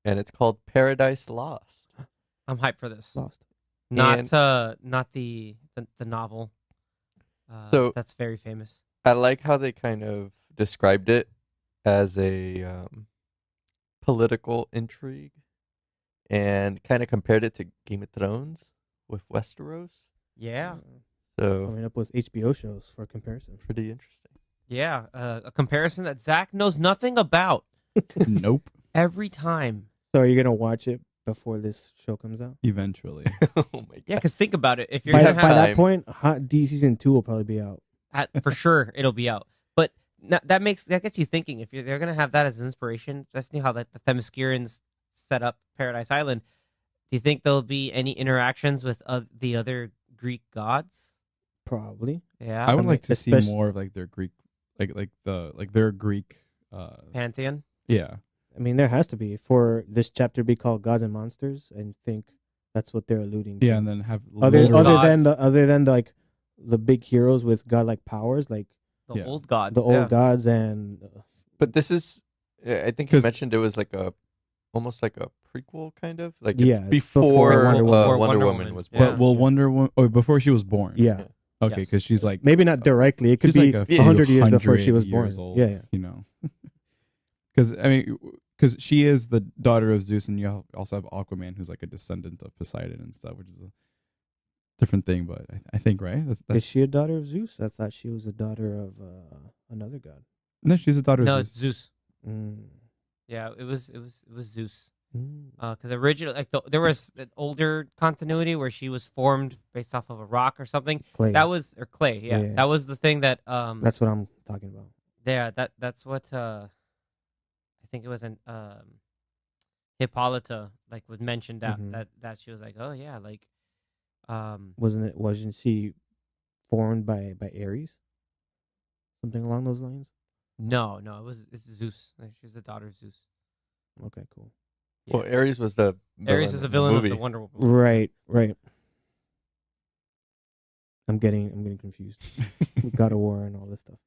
And it's called Paradise Lost. I'm hyped for this. Lost. Not the novel. So that's very famous. I like how they kind of described it as a political intrigue and kind of compared it to Game of Thrones with Westeros. Yeah. So Coming up with HBO shows for comparison. pretty interesting. Yeah. A comparison that Zach knows nothing about Nope. every time. So are you gonna watch it before this show comes out? Eventually. Oh my god. Yeah, because think about it. If you're By, gonna by have that point, Hot D season 2 will probably be out. for sure, it'll be out. But that gets you thinking. If they're gonna have that as an inspiration, especially how the Themyscirans set up Paradise Island, do you think there'll be any interactions with the other Greek gods? Probably. Yeah, I would mean, like to see especially- more of like their Greek, their Greek. Pantheon. Yeah. I mean, there has to be for this chapter to be called Gods and Monsters, and think that's what they're alluding to. Yeah, and then have other literal- than like the big heroes with godlike powers, like The Yeah. old gods. the old yeah. gods and But this is, I think you 'Cause- mentioned it was like almost like a prequel kind of, like Yeah, it's it's before, before Wonder Woman. Wonder Wonder Woman Woman. was Yeah. born. But will Wonder Woman? Oh, before she was born. yeah, Okay, Yes. because she's like maybe not directly. It could she's be like 100 years before she was born. years old, Yeah, yeah. You know, because she is the daughter of Zeus, and you also have Aquaman, who's like a descendant of Poseidon and stuff, which is a different thing. But I think right. That's, Is she a daughter of Zeus? I thought she was a daughter of another god. No, she's a daughter No, of it's Zeus. Zeus. Mm. Yeah, it was Zeus. Mm. Because originally, there was an older continuity where she was formed based off of a rock or something. Clay. That was or clay. Yeah, Yeah. that was the thing that. That's what I'm talking about. Yeah, that's what. I think it was an Hippolyta would mention that Mhm. that she was like, oh yeah, like Wasn't she formed by Ares? Something along those lines. no, it's Zeus. Like, she's the daughter of Zeus. Okay, cool. Well, Ares was the Ares is the in villain of movie. the Wonder Woman. Right. I'm getting confused with God of War and all this stuff.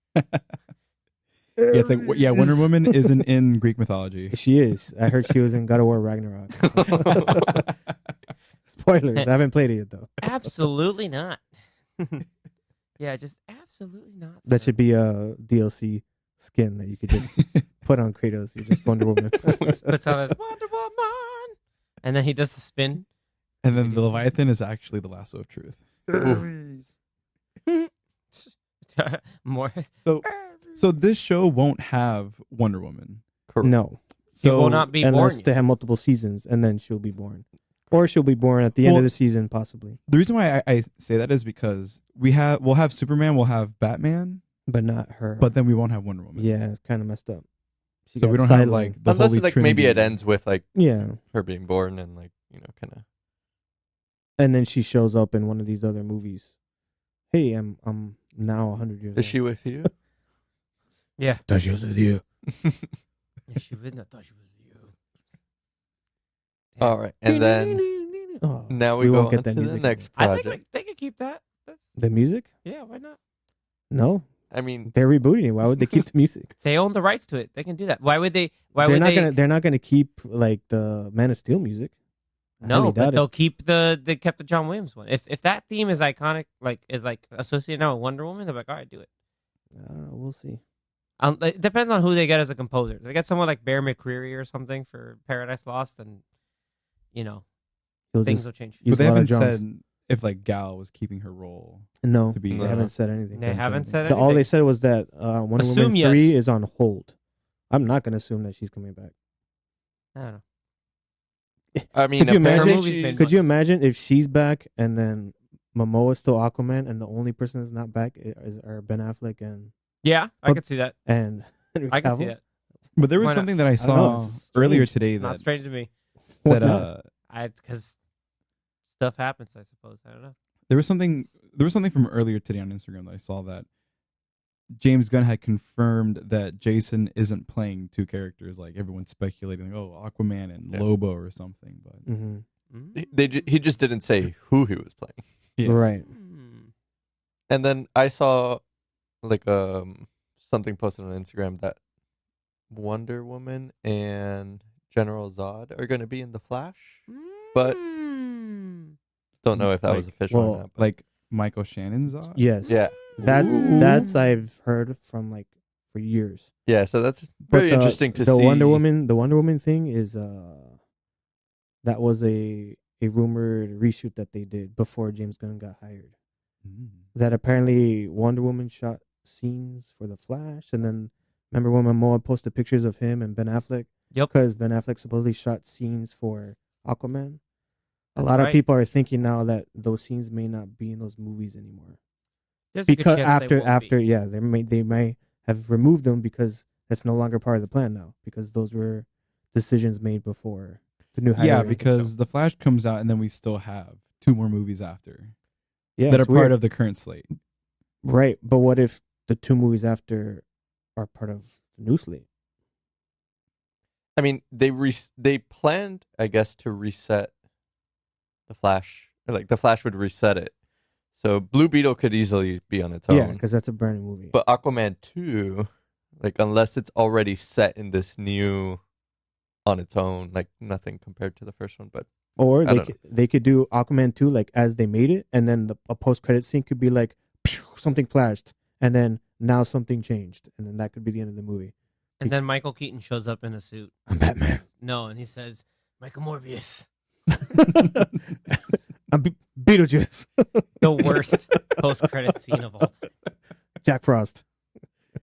Yeah, it's like Wonder Woman isn't in Greek mythology. She is. I heard she was in God of War Ragnarok. Spoilers. I haven't played it yet though. Absolutely not. Yeah, just absolutely not. That sir. should be a DLC skin that you could just put on Kratos. You're just Wonder Woman. puts on his Wonder Woman, and then he does the spin. And then the Leviathan is actually the lasso of truth. More. So this show won't have Wonder Woman. Correct. No, He So will not be unless born. they have multiple seasons, and then she'll be born, or she'll be born at the end Well- of the season, possibly, The reason why I say that is because we'll have Superman, we'll have Batman, but not her. but then we won't have Wonder Woman. yeah, it's kind of messed up. She So got we don't have sidelined. like the Unless Holy like Trinity. maybe it ends with like Yeah, her being born and like kind of. and then she shows up in one of these other movies. Hey, I'm now 100 years old. Is she with you? Yeah. She was with you. Yeah, she would not thought she was you. All right, and then Oh, now we we go won't get on that to the music next I project. think they could keep that. That's the music? yeah. Why not? No, I mean, they're rebooting it. Why would they keep the music? They own the rights to it. They can do that. Why would they? Why they're would not they? gonna. They're not gonna keep like the Man of Steel music. I No, highly but doubt they'll it. keep they kept the John Williams one. If that theme is iconic, is associated now with Wonder Woman, they're like, all right, do it. I don't know. We'll see. It depends on who they get as a composer. If they get someone like Bear McCreary or something for Paradise Lost, then He'll things just will change. use But they a lot of haven't drums. said if like Gal was keeping her role No, to be. they No. haven't said anything. They haven't said All they anything. said was that Wonder Assume Woman 3 yes. is on hold. I'm not gonna assume that she's coming back. I don't know. I mean, Could you apparently imagine? movie's been- Could you imagine if she's back and then Momoa's still Aquaman and the only person that's not back are Ben Affleck and Yeah, I But- could see that. Henry I can see Cavill? that. But there was Why not? something that I don't know, saw it's earlier strange. today Not that strange to me. Why that not? Because stuff happens. I suppose I don't know. there was something from earlier today on Instagram that I saw that James Gunn had confirmed that Jason isn't playing two characters. Like everyone's speculating, like, oh, Aquaman and Yeah. Lobo or something. But Mhm. he just didn't say who he was playing. yeah. Right. Mm. And then I saw like something posted on Instagram that Wonder Woman and General Zod are going to be in the Flash. But don't know if that was Like- official well, or not. But Like Michael Shannon's Zod? Yes. yeah, That's I've heard from like for years. yeah. So that's But very interesting to the see. Wonder Woman thing is that was a rumored reshoot that they did before James Gunn got hired. Mm. That apparently Wonder Woman shot scenes for the Flash, and then remember when Momoa posted pictures of him and Ben Affleck? Yep. Because Ben Affleck supposedly shot scenes for Aquaman. A That's lot of right. people are thinking now that those scenes may not be in those movies anymore. There's a good Because chance they won't be. yeah, they might have removed them because that's no longer part of the plan now, because those were decisions made before the new hire. Yeah, I think because so. The Flash comes out and then we still have 2 more movies after yeah, that are it's part weird. of the current slate. Right, but what if the 2 movies after are part of the new slate? I mean, they planned, I guess, to reset the Flash. Like the Flash would reset it, so Blue Beetle could easily be on its own. Yeah, because that's a brand new movie. But Aquaman 2, like unless it's already set in this new, on its own, like nothing compared to the first one. But Or I don't they could do Aquaman 2 like as they made it, and then a post credit scene could be like "Phew," something flashed, and then now something changed, and then that could be the end of the movie. And then Michael Keaton shows up in a suit. I'm Batman. No, and he says, Michael Morbius. I'm Beetlejuice. The worst post-credit scene of all time. Jack Frost.